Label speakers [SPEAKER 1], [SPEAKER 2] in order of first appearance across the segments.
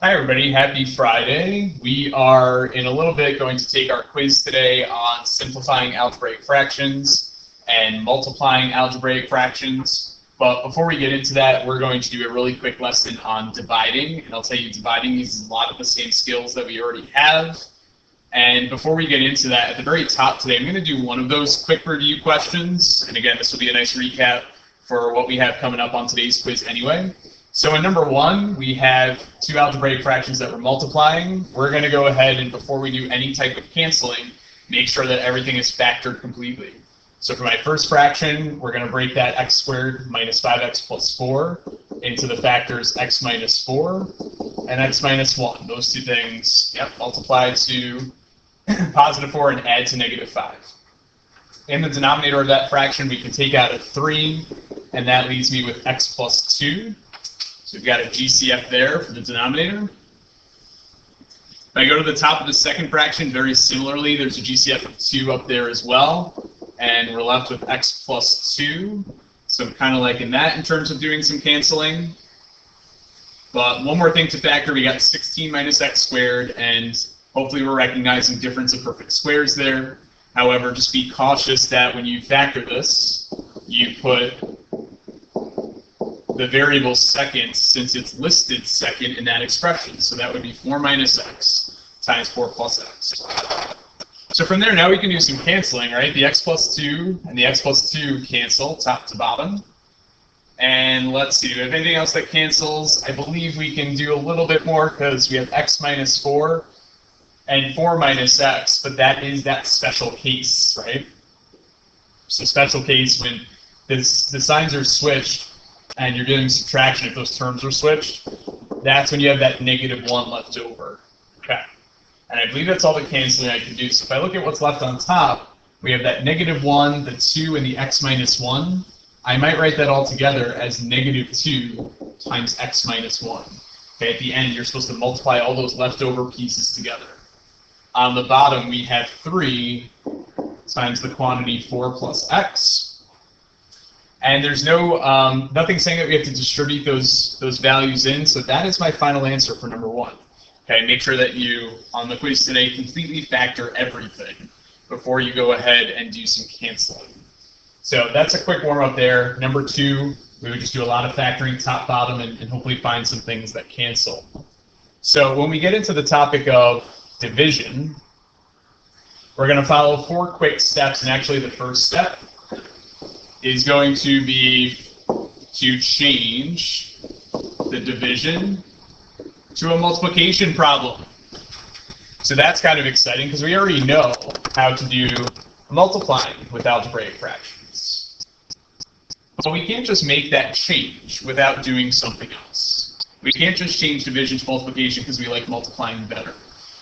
[SPEAKER 1] Hi everybody, happy Friday. We are in a little bit going to take our quiz today on simplifying algebraic fractions and multiplying algebraic fractions. But before we get into that, we're going to do a really quick lesson on dividing. And I'll tell you, dividing uses a lot of the same skills that we already have. And before we get into that, at the very top today, I'm going to do one of those quick review questions. And again, this will be a nice recap for what we have coming up on today's quiz anyway. So in number one, we have two algebraic fractions that we're multiplying. We're going to go ahead and before we do any type of canceling, make sure that everything is factored completely. So for my first fraction, we're going to break that x squared minus 5x plus 4 into the factors x minus 4 and x minus 1. Those two things, multiply to positive 4 and add to negative 5. In the denominator of that fraction, we can take out a 3, and that leaves me with x plus 2. So we've got a GCF there for the denominator. If I go to the top of the second fraction, very similarly, there's a GCF of 2 up there as well. And we're left with x plus 2. So kind of like in that in terms of doing some canceling. But one more thing to factor, we got 16 minus x squared, and hopefully we're recognizing difference of perfect squares there. However, just be cautious that when you factor this, you put the variable second, since it's listed second in that expression. So that would be 4 minus x times 4 plus x. So from there, now we can do some canceling, right? The x plus 2 and the x plus 2 cancel top to bottom. And let's see, do we have anything else that cancels? I believe we can do a little bit more because we have x minus 4 and 4 minus x, but that is that special case, right? So special case when the signs are switched, and you're doing subtraction if those terms are switched, that's when you have that negative 1 left over. Okay. And I believe that's all the canceling I can do. So if I look at what's left on top, we have that negative 1, the 2, and the x minus 1. I might write that all together as negative 2 times x minus 1. Okay, at the end, you're supposed to multiply all those leftover pieces together. On the bottom, we have 3 times the quantity 4 plus x. And there's nothing saying that we have to distribute those values in, so that is my final answer for number 1. Okay, make sure that you, on the quiz today, completely factor everything before you go ahead and do some canceling. So that's a quick warm-up there. Number 2, we would just do a lot of factoring top, bottom, and hopefully find some things that cancel. So when we get into the topic of division, we're going to follow 4 quick steps, and actually the first step is going to be to change the division to a multiplication problem. So that's kind of exciting because we already know how to do multiplying with algebraic fractions. But we can't just make that change without doing something else. We can't just change division to multiplication because we like multiplying better.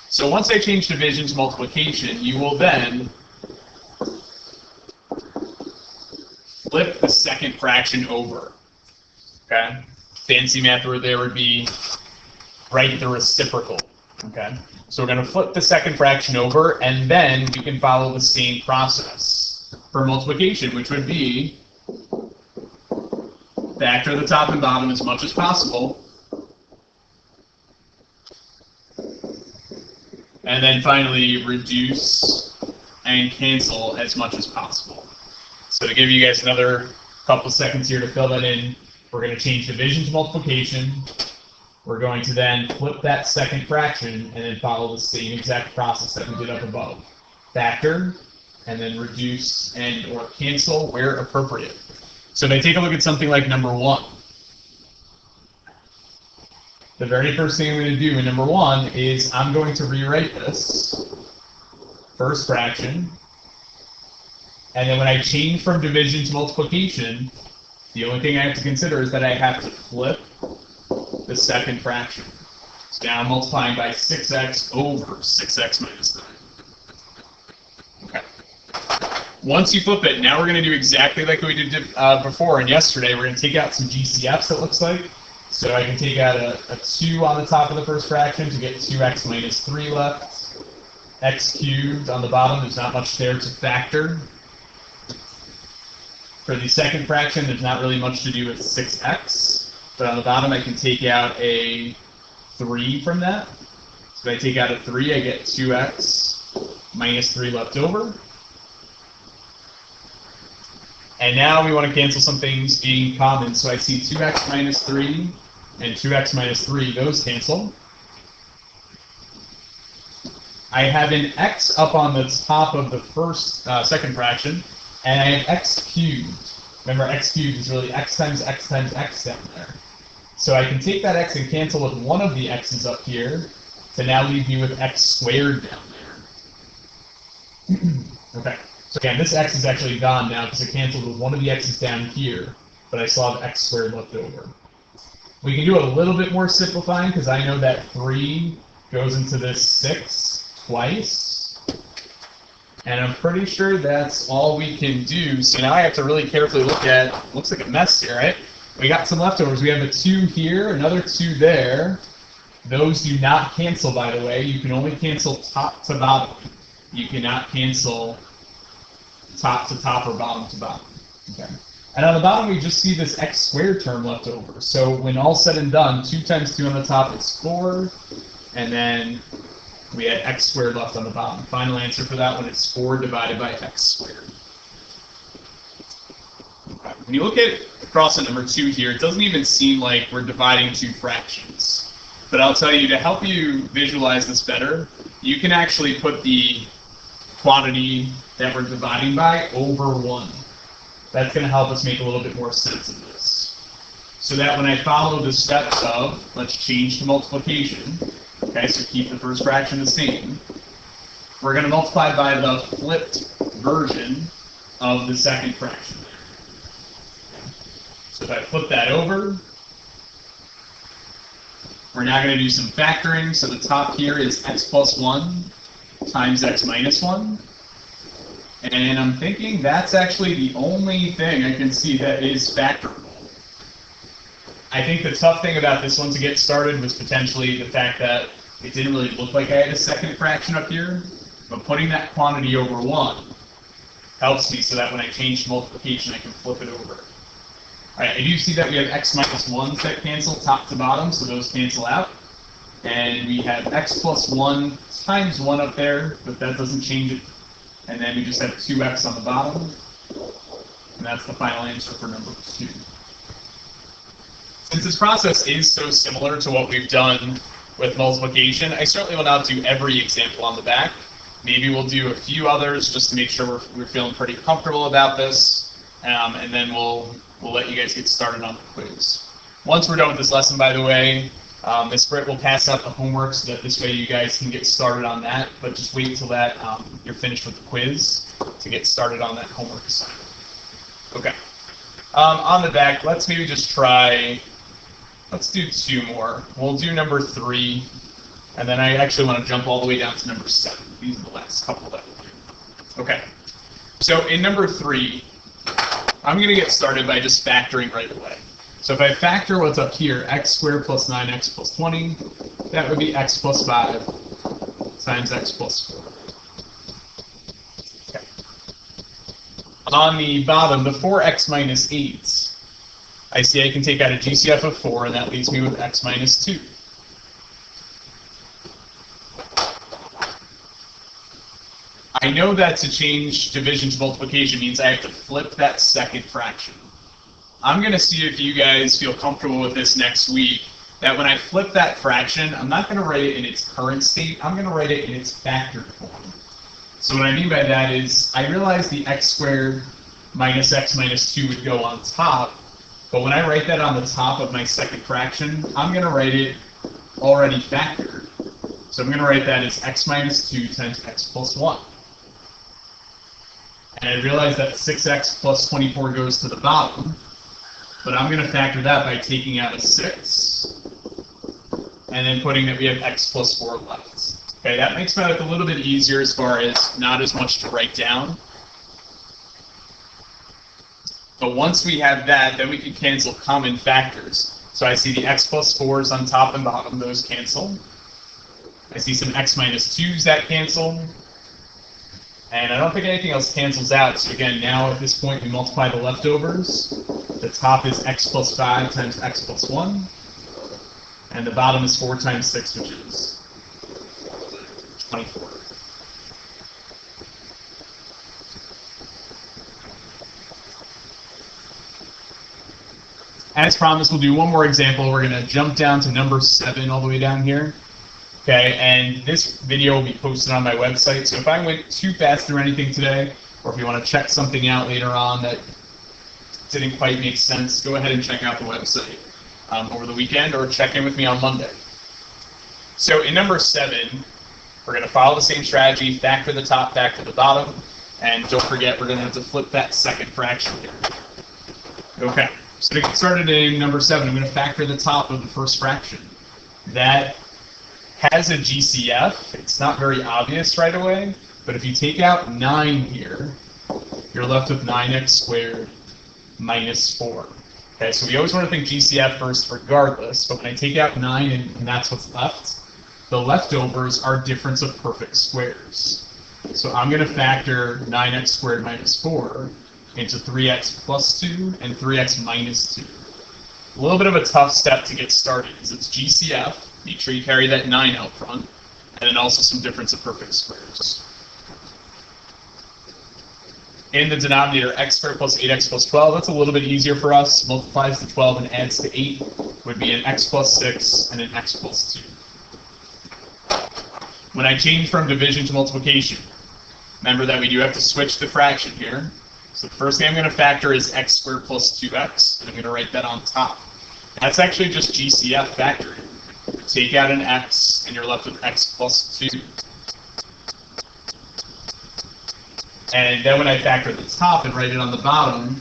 [SPEAKER 1] So once I change division to multiplication, you will then flip the second fraction over. Okay? Fancy math word there would be write the reciprocal. Okay? So we're going to flip the second fraction over, and then we can follow the same process for multiplication, which would be factor the top and bottom as much as possible. And then finally, reduce and cancel as much as possible. So to give you guys another couple seconds here to fill that in, we're going to change division to multiplication. We're going to then flip that second fraction and then follow the same exact process that we did up above. Factor, and then reduce and or cancel where appropriate. So if I take a look at something like number 1, the very first thing I'm going to do in number 1 is I'm going to rewrite this first fraction. And then when I change from division to multiplication, the only thing I have to consider is that I have to flip the second fraction. So now I'm multiplying by 6x over 6x minus 9. Okay. Once you flip it, now we're going to do exactly like we did before and yesterday. We're going to take out some GCFs, it looks like. So I can take out a 2 on the top of the first fraction to get 2x minus 3 left. X cubed on the bottom, there's not much there to factor. For the second fraction, there's not really much to do with 6x. But on the bottom, I can take out a 3 from that. So if I take out a 3, I get 2x minus 3 left over. And now we want to cancel some things being common. So I see 2x minus 3 and 2x minus 3. Those cancel. I have an x up on the top of the second fraction, and I have x cubed. Remember, x cubed is really x times x times x down there. So I can take that x and cancel with one of the x's up here to now leave me with x squared down there. Okay, so again, this x is actually gone now because I canceled with one of the x's down here, but I still have x squared left over. We can do a little bit more simplifying because I know that 3 goes into this 6 twice. And I'm pretty sure that's all we can do. So now I have to really carefully look at, looks like a mess here, right? We got some leftovers. We have a 2 here, another 2 there. Those do not cancel, by the way. You can only cancel top to bottom. You cannot cancel top to top or bottom to bottom. Okay. And on the bottom, we just see this x squared term left over. So when all said and done, 2 times 2 on the top is 4. And then we had x squared left on the bottom. Final answer for that one is 4 divided by x squared. Okay. When you look at across at number 2 here, it doesn't even seem like we're dividing 2 fractions. But I'll tell you, to help you visualize this better, you can actually put the quantity that we're dividing by over 1. That's going to help us make a little bit more sense of this. So that when I follow the steps of, let's change to multiplication, okay, so keep the first fraction the same, we're going to multiply by the flipped version of the second fraction. So if I flip that over, we're now going to do some factoring. So the top here is x plus 1 times x minus 1. And I'm thinking that's actually the only thing I can see that is factorable. I think the tough thing about this one to get started was potentially the fact that it didn't really look like I had a second fraction up here. But putting that quantity over 1 helps me so that when I change to multiplication, I can flip it over. All right, I do see that we have x minus 1s that cancel top to bottom, so those cancel out. And we have x plus 1 times 1 up there, but that doesn't change it. And then we just have 2x on the bottom. And that's the final answer for number 2. Since this process is so similar to what we've done with multiplication, I certainly will not do every example on the back. Maybe we'll do a few others just to make sure we're feeling pretty comfortable about this. And then we'll let you guys get started on the quiz. Once we're done with this lesson, by the way, Ms. Britt will pass out the homework so that this way you guys can get started on that, but just wait until that you're finished with the quiz to get started on that homework assignment. Okay. On the back, let's maybe just try, let's do 2 more. We'll do number 3, and then I actually want to jump all the way down to number 7. These are the last couple that we'll do. Okay. So in number 3, I'm going to get started by just factoring right away. So if I factor what's up here, x squared plus 9x plus 20, that would be x plus 5 times x plus 4. Okay. On the bottom, the 4x minus 8, I see I can take out a GCF of 4, and that leaves me with x minus 2. I know that to change division to multiplication means I have to flip that second fraction. I'm going to see if you guys feel comfortable with this next week, that when I flip that fraction, I'm not going to write it in its current state, I'm going to write it in its factored form. So what I mean by that is, I realize the x squared minus x minus 2 would go on top, but when I write that on the top of my second fraction, I'm going to write it already factored. So I'm going to write that as x minus 2 times x plus 1. And I realize that 6x plus 24 goes to the bottom, but I'm going to factor that by taking out a 6, and then putting that we have x plus 4 left. Okay, that makes math a little bit easier as far as not as much to write down. But once we have that, then we can cancel common factors. So I see the x plus 4s on top and bottom, those cancel. I see some x minus 2s that cancel. And I don't think anything else cancels out. So again, now at this point we multiply the leftovers. The top is x plus 5 times x plus 1. and the bottom is 4 times 6, which is 24. As promised, we'll do one more example. We're going to jump down to number 7 all the way down here. Okay, and this video will be posted on my website, so if I went too fast through anything today, or if you want to check something out later on that didn't quite make sense, go ahead and check out the website over the weekend, or check in with me on Monday. So in number 7, we're going to follow the same strategy, factor the top, factor the bottom, and don't forget we're going to have to flip that second fraction here. Okay, so to get started in number 7, I'm going to factor the top of the first fraction. That has a GCF. It's not very obvious right away, but if you take out 9 here, you're left with 9x squared minus 4. Okay, so we always want to think GCF first regardless, but when I take out 9 and that's what's left, the leftovers are difference of perfect squares. So I'm going to factor 9x squared minus 4 into 3x plus 2 and 3x minus 2. A little bit of a tough step to get started because it's GCF. Make sure you carry that 9 out front, and then also some difference of perfect squares. In the denominator, x squared plus 8x plus 12, that's a little bit easier for us. Multiplies to 12 and adds to 8 would be an x plus 6 and an x plus 2. When I change from division to multiplication, remember that we do have to switch the fraction here. So the first thing I'm going to factor is x squared plus 2x, and I'm going to write that on top. That's actually just GCF factoring. Take out an x, and you're left with x plus 2. And then when I factor the top and write it on the bottom,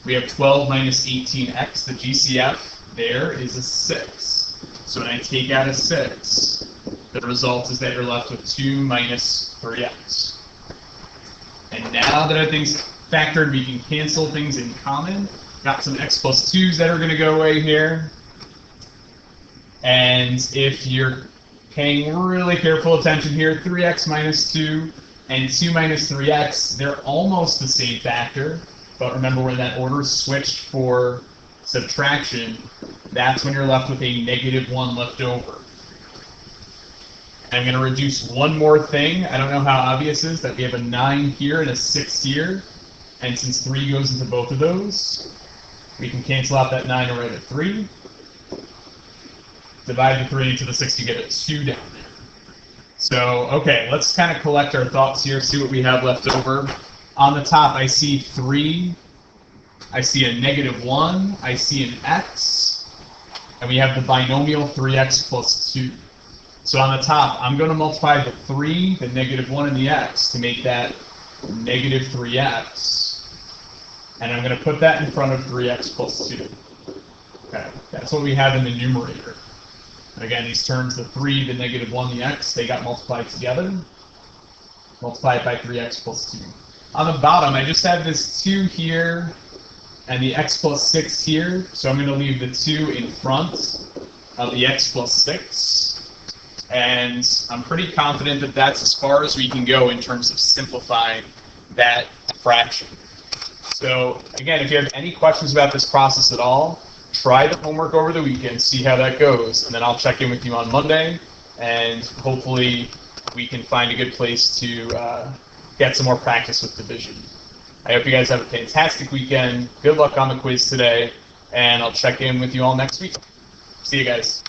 [SPEAKER 1] we have 12 minus 18x. The GCF there is a 6. So when I take out a 6, the result is that you're left with 2 minus 3x. And now that everything's factored, we can cancel things in common. Got some x plus 2's that are going to go away here. And if you're paying really careful attention here, 3x minus 2 and 2 minus 3x, they're almost the same factor. But remember, when that order is switched for subtraction, that's when you're left with a negative 1 left over. I'm going to reduce one more thing. I don't know how obvious it is that we have a 9 here and a 6 here. And since 3 goes into both of those, we can cancel out that 9 and write a 3. Divide the 3 into the 6 to get a 2 down there. So, okay, let's kind of collect our thoughts here, see what we have left over. On the top, I see 3. I see a negative 1. I see an x. And we have the binomial 3x plus 2. So on the top, I'm going to multiply the 3, the negative 1, and the x to make that negative 3x. And I'm going to put that in front of 3x plus 2. Okay, that's what we have in the numerator. And again, these terms, the 3, the negative 1, the x, they got multiplied together. Multiplied by 3x plus 2. On the bottom, I just have this 2 here and the x plus 6 here. So I'm going to leave the 2 in front of the x plus 6. And I'm pretty confident that that's as far as we can go in terms of simplifying that fraction. So again, if you have any questions about this process at all, try the homework over the weekend, see how that goes, and then I'll check in with you on Monday, and hopefully we can find a good place to get some more practice with division. I hope you guys have a fantastic weekend. Good luck on the quiz today, and I'll check in with you all next week. See you guys.